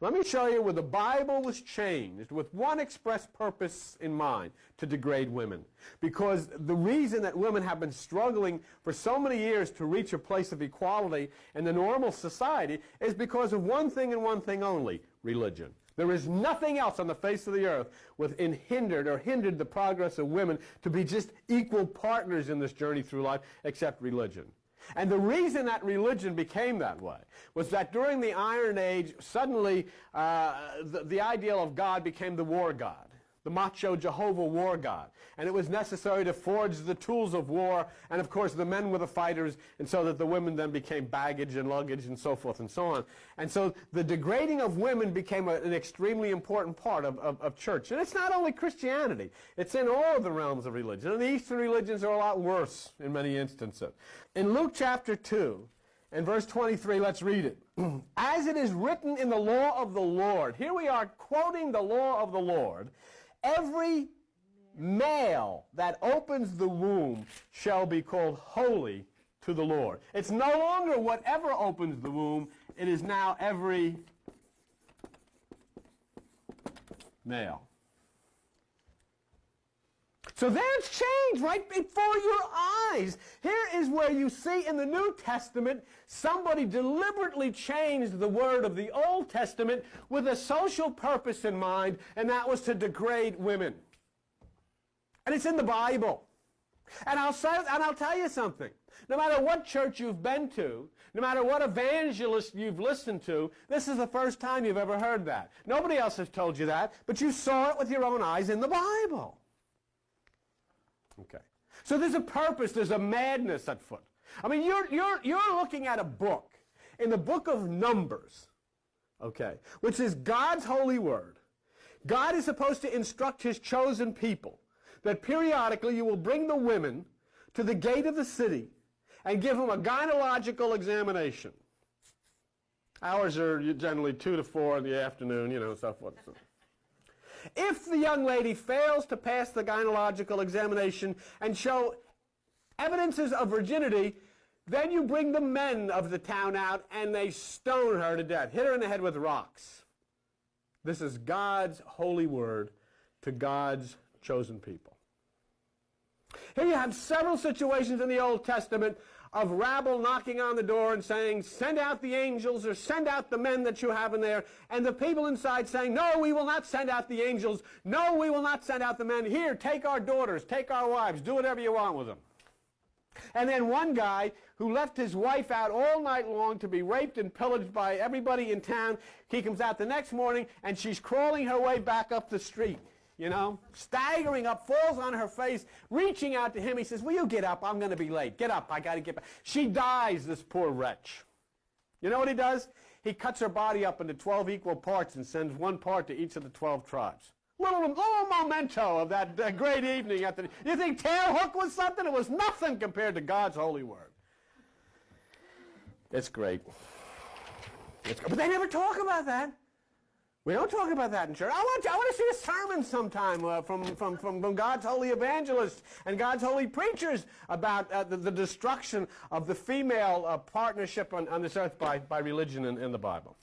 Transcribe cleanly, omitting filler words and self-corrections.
Let me show you where the Bible was changed with one express purpose in mind, to degrade women. Because the reason that women have been struggling for so many years to reach a place of equality in the normal society is because of one thing and one thing only: religion. There is nothing else on the face of the earth which hindered the progress of women to be just equal partners in this journey through life except religion. And the reason that religion became that way was that during the Iron Age, suddenly the ideal of God became the war god, the macho Jehovah war god. And it was necessary to forge the tools of war, and of course the men were the fighters, and so that the women then became baggage and luggage and so forth and so on. And so the degrading of women became an extremely important part of church. And it's not only Christianity, it's in all of the realms of religion. And the Eastern religions are a lot worse in many instances. In Luke chapter 2, in verse 23, let's read it. As it is written in the law of the Lord, here we are quoting the law of the Lord, every male that opens the womb shall be called holy to the Lord. It's no longer whatever opens the womb, it is now every male. So there's change right before your eyes. Here is where you see in the New Testament somebody deliberately changed the word of the Old Testament with a social purpose in mind, and that was to degrade women. And it's in the Bible. And I'll tell you something. No matter what church you've been to, no matter what evangelist you've listened to, this is the first time you've ever heard that. Nobody else has told you that, but you saw it with your own eyes in the Bible. Okay. So there's a purpose, there's a madness at foot. I mean, you're looking at a book, in the book of Numbers, okay, which is God's holy word. God is supposed to instruct his chosen people that periodically you will bring the women to the gate of the city and give them a gynecological examination. Hours are generally 2 to 4 in the afternoon, you know, so forth. If the young lady fails to pass the gynecological examination and show evidences of virginity, then you bring the men of the town out and they stone her to death, hit her in the head with rocks. This is God's holy word to God's chosen people. Here you have several situations in the Old Testament of rabble knocking on the door and saying, send out the angels or send out the men that you have in there. And the people inside saying, no, we will not send out the angels. No, we will not send out the men. Here, take our daughters, take our wives, do whatever you want with them. And then one guy who left his wife out all night long to be raped and pillaged by everybody in town, he comes out the next morning and she's crawling her way back up the street. You know, staggering up, falls on her face, reaching out to him. He says, will you get up? I'm going to be late. Get up. I got to get back. She dies, this poor wretch. You know what he does? He cuts her body up into 12 equal parts and sends one part to each of the 12 tribes. Little memento of that great evening. You think tailhook was something? It was nothing compared to God's holy word. It's great. But they never talk about that. We don't talk about that in church. I want to see a sermon sometime from God's holy evangelists and God's holy preachers about the destruction of the female partnership on this earth by religion in the Bible.